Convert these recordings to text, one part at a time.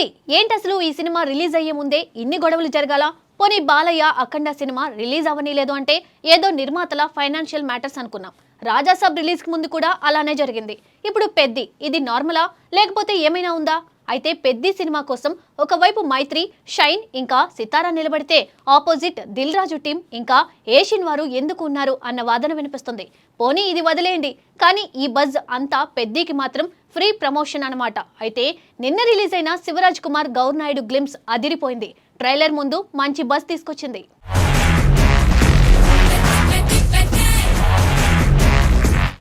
పెద్ది ఏంటి అసలు ఈ సినిమా రిలీజ్ అయ్యే ముందే ఇన్ని గొడవలు జరగాల? పోనీ బాలయ్య అఖండ సినిమా రిలీజ్ అవనీలేదు అంటే ఏదో నిర్మాతల ఫైనాన్షియల్ మ్యాటర్స్ అనుకున్నాం. రాజాసాబ్ రిలీజ్ కి ముందు కూడా అలానే జరిగింది. ఇప్పుడు పెద్ది ఇది నార్మలా లేకపోతే ఏమైనా ఉందా? అయితే పెద్ది సినిమా కోసం ఒకవైపు మైత్రి, షైన్ ఇంకా సితారా నిలబడితే ఆపోజిట్ దిల్ రాజు టీం ఇంకా ఏషియన్ వారు ఎందుకు ఉన్నారు అన్న వాదన వినిపిస్తుంది. పోనీ ఇది వదిలేయండి, కానీ ఈ బజ్ అంతా పెద్దికి మాత్రం ఫ్రీ ప్రమోషన్ అన్నమాట. అయితే నిన్న రిలీజ్ అయిన శివరాజ్ కుమార్ గౌర్నాయుడు గ్లిమ్స్ అదిరిపోయింది. ట్రైలర్ ముందు మంచి బజ్ తీసుకొచ్చింది.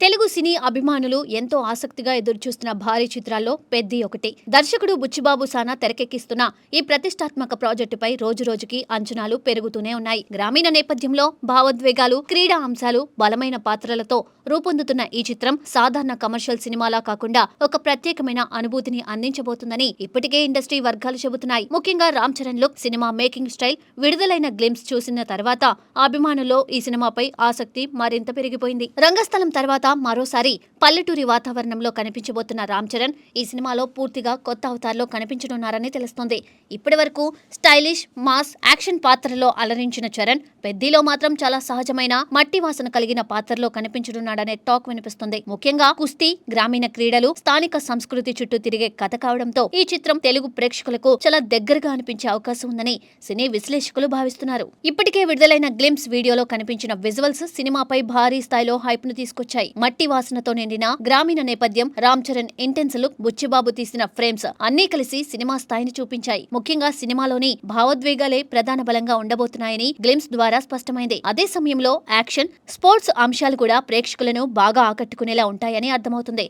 తెలుగు సినీ అభిమానులు ఎంతో ఆసక్తిగా ఎదురుచూస్తున్న భారీ చిత్రాల్లో పెద్ది ఒకటి. దర్శకుడు బుచ్చిబాబు సానా తెరకెక్కిస్తున్న ఈ ప్రతిష్టాత్మక ప్రాజెక్టుపై రోజురోజుకి అంచనాలు పెరుగుతూనే ఉన్నాయి. గ్రామీణ నేపథ్యంలో భావోద్వేగాలు, క్రీడా అంశాలు, బలమైన పాత్రలతో రూపొందుతున్న ఈ చిత్రం సాధారణ కమర్షియల్ సినిమాలా కాకుండా ఒక ప్రత్యేకమైన అనుభూతిని అందించబోతుందని ఇప్పటికే ఇండస్ట్రీ వర్గాలు చెబుతున్నాయి. ముఖ్యంగా Ram Charan look, cinema making style, విడుదలైన గ్లిమ్స్ చూసిన తర్వాత అభిమానుల్లో ఈ సినిమాపై ఆసక్తి మరింత పెరిగిపోయింది. రంగస్థలం తర్వాత మరోసారి పల్లెటూరి వాతావరణంలో కనిపించబోతున్న రామ్ చరణ్ ఈ సినిమాలో పూర్తిగా కొత్త అవతారంలో కనిపించనున్నారని తెలుస్తోంది. ఇప్పటి వరకు స్టైలిష్, మాస్, యాక్షన్ పాత్రలో అలరించిన చరణ్ పెద్దిలో మాత్రం చాలా సహజమైన, మట్టి వాసన కలిగిన పాత్రలో కనిపించనున్నాడనే టాక్ వినిపిస్తుంది. ముఖ్యంగా కుస్తీ, గ్రామీణ క్రీడలు, స్థానిక సంస్కృతి చుట్టూ తిరిగే కథ కావడంతో ఈ చిత్రం తెలుగు ప్రేక్షకులకు చాలా దగ్గరగా అనిపించే అవకాశం ఉందని సినీ విశ్లేషకులు భావిస్తున్నారు. ఇప్పటికే విడుదలైన గ్లిమ్స్ వీడియోలో కనిపించిన విజువల్స్ సినిమాపై భారీ స్థాయిలో హైప్ ను తీసుకొచ్చాయి. మట్టి వాసనతో నిండిన గ్రామీణ నేపథ్యం, రామ్ చరణ్ ఇంటెన్స్ లుక్, బుచ్చిబాబు తీసిన ఫ్రేమ్స్ అన్నీ కలిసి సినిమా స్థాయిని చూపించాయి. ముఖ్యంగా సినిమాలోని భావోద్వేగాలే ప్రధాన బలంగా ఉండబోతున్నాయని గ్లిమ్స్ ద్వారా స్పష్టమైంది. అదే సమయంలో యాక్షన్, స్పోర్ట్స్ అంశాలు కూడా ప్రేక్షకులను బాగా ఆకట్టుకునేలా ఉంటాయని అర్థమవుతుంది.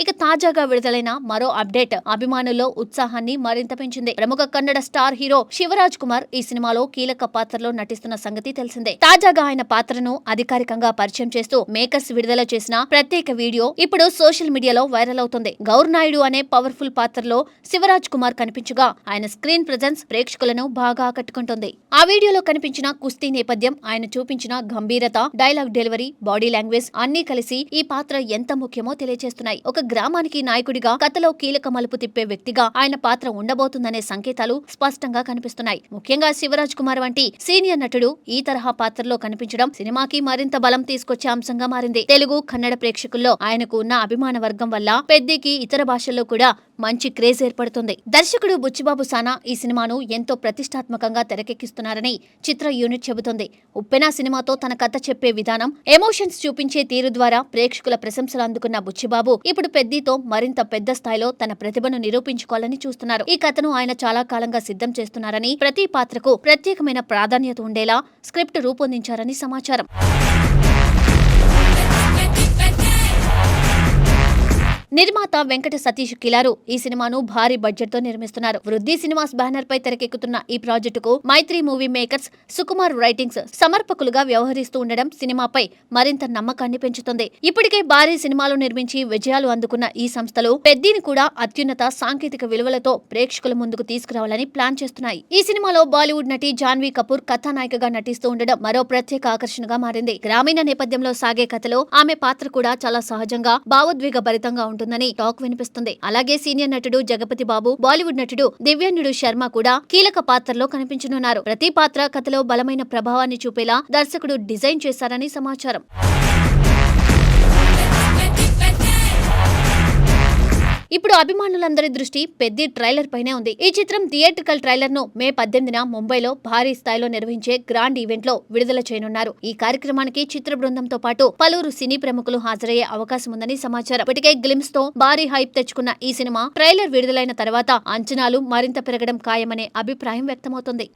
ఇక తాజాగా విడుదలైన మరో అప్డేట్ అభిమానుల్లో ఉత్సాహాన్ని మరింత పెంచింది. ప్రముఖ కన్నడ స్టార్ హీరో శివరాజ్ కుమార్ ఈ సినిమాలో కీలక పాత్రలో నటిస్తున్న సంగతి తెలిసిందే. తాజాగా ఆయన పాత్రను అధికారికంగా పరిచయం చేస్తూ మేకర్స్ విడుదల చేసిన ప్రత్యేక వీడియో ఇప్పుడు సోషల్ మీడియాలో వైరల్ అవుతుంది. గౌర్నాయుడు అనే పవర్ఫుల్ పాత్రలో శివరాజ్ కుమార్ కనిపించగా ఆయన స్క్రీన్ ప్రెజెన్స్ ప్రేక్షకులను బాగా ఆకట్టుకుంటుంది. ఆ వీడియోలో కనిపించిన కుస్తీ నేపథ్యం, ఆయన చూపించిన గంభీరత, డైలాగ్ డెలివరీ, బాడీ లాంగ్వేజ్ అన్నీ కలిసి ఈ పాత్ర ఎంత ముఖ్యమో తెలియజేస్తున్నాయి. ఒక గ్రామానికి నాయకుడిగా, కథలో కీలక మలుపు తిప్పే వ్యక్తిగా ఆయన పాత్ర ఉండబోతుందనే సంకేతాలు స్పష్టంగా కనిపిస్తున్నాయి. ముఖ్యంగా శివరాజ్ కుమార్ వంటి సీనియర్ నటుడు ఈ తరహా పాత్రలో కనిపించడం సినిమాకి మరింత బలం తీసుకొచ్చే అంశంగా మారింది. తెలుగు, కన్నడ ప్రేక్షకుల్లో ఆయనకు ఉన్న అభిమాన వర్గం వల్ల పెద్దికి ఇతర భాషల్లో కూడా మంచి క్రేజ్ ఏర్పడుతుంది. దర్శకుడు బుచ్చిబాబు సానా ఈ సినిమాను ఎంతో ప్రతిష్టాత్మకంగా తెరకెక్కిస్తున్నారని చిత్ర యూనిట్ చెబుతోంది. ఉప్పెన సినిమాతో తన కథ చెప్పే విధానం, ఎమోషన్స్ చూపించే తీరు ద్వారా ప్రేక్షకుల ప్రశంసలు అందుకున్న బుచ్చిబాబు ఇప్పుడు పెద్దితో మరింత పెద్ద స్థాయిలో తన ప్రతిభను నిరూపించుకోవాలని చూస్తున్నారు. ఈ కథను ఆయన చాలా కాలంగా సిద్ధం చేస్తున్నారని, ప్రతి పాత్రకు ప్రత్యేకమైన ప్రాధాన్యత ఉండేలా స్క్రిప్ట్ రూపొందించారని సమాచారం. నిర్మాత వెంకట సతీష్ కిలారు ఈ సినిమాను భారీ బడ్జెట్ తో నిర్మిస్తున్నారు. వృద్ధి సినిమాస్ బ్యానర్ పై తెరకెక్కుతున్న ఈ ప్రాజెక్టుకు మైత్రి మూవీ మేకర్స్, సుకుమార్ రైటింగ్స్ సమర్పకులుగా వ్యవహరిస్తూ ఉండడం సినిమాపై మరింత నమ్మకాన్ని పెంచుతుంది. ఇప్పటికే భారీ సినిమాలు నిర్మించి విజయాలు అందుకున్న ఈ సంస్థలు పెద్దిని కూడా అత్యున్నత సాంకేతిక విలువలతో ప్రేక్షకుల ముందుకు తీసుకురావాలని ప్లాన్ చేస్తున్నాయి. ఈ సినిమాలో బాలీవుడ్ నటి జాన్వీ కపూర్ కథానాయికగా నటిస్తూ ఉండడం మరో ప్రత్యేక ఆకర్షణగా మారింది. గ్రామీణ నేపథ్యంలో సాగే కథలో ఆమె పాత్ర కూడా చాలా సహజంగా, భావోద్వేగ భరితంగా ఉంటుందని టాక్ వినిపిస్తుంది. అలాగే సీనియర్ నటుడు జగపతి బాబు, బాలీవుడ్ నటుడు దివ్యాన్యుడు శర్మ కూడా కీలక పాత్రలో కనిపించనున్నారు. ప్రతి పాత్ర కథలో బలమైన ప్రభావాన్ని చూపేలా దర్శకుడు డిజైన్ చేశారని సమాచారం. ఇప్పుడు అభిమానులందరి దృష్టి పెద్ది ట్రైలర్ పైనే ఉంది. ఈ చిత్రం థియేట్రికల్ ట్రైలర్ ను మే 18న ముంబైలో భారీ స్థాయిలో నిర్వహించే గ్రాండ్ ఈవెంట్ లో విడుదల చేయనున్నారు. ఈ కార్యక్రమానికి చిత్ర బృందంతో పాటు పలువురు సినీ ప్రముఖులు హాజరయ్యే అవకాశం ఉందని సమాచారం. ఇప్పటికే గ్లిమ్స్ తో భారీ హైప్ తెచ్చుకున్న ఈ సినిమా ట్రైలర్ విడుదలైన తర్వాత అంచనాలు మరింత పెరగడం ఖాయమనే అభిప్రాయం వ్యక్తమవుతుంది.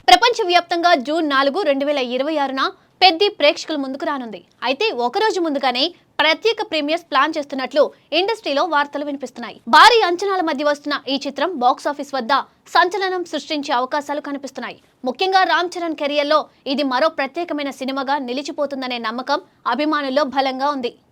ప్రపంచవ్యాప్తంగా జూన్ 4, 2026న పెద్ది ప్రేక్షకుల ముందుకు రానుంది. అయితే ఒకరోజు ముందుగానే ప్రత్యేక ప్రీమియర్స్ ప్లాన్ చేస్తున్నట్లు ఇండస్ట్రీలో వార్తలు వినిపిస్తున్నాయి. భారీ అంచనాల మధ్య వస్తున్న ఈ చిత్రం బాక్సాఫీస్ వద్ద సంచలనం సృష్టించే అవకాశాలు కనిపిస్తున్నాయి. ముఖ్యంగా రామ్ చరణ్ కెరియర్లో ఇది మరో ప్రత్యేకమైన సినిమాగా నిలిచిపోతుందనే నమ్మకం అభిమానుల్లో బలంగా ఉంది.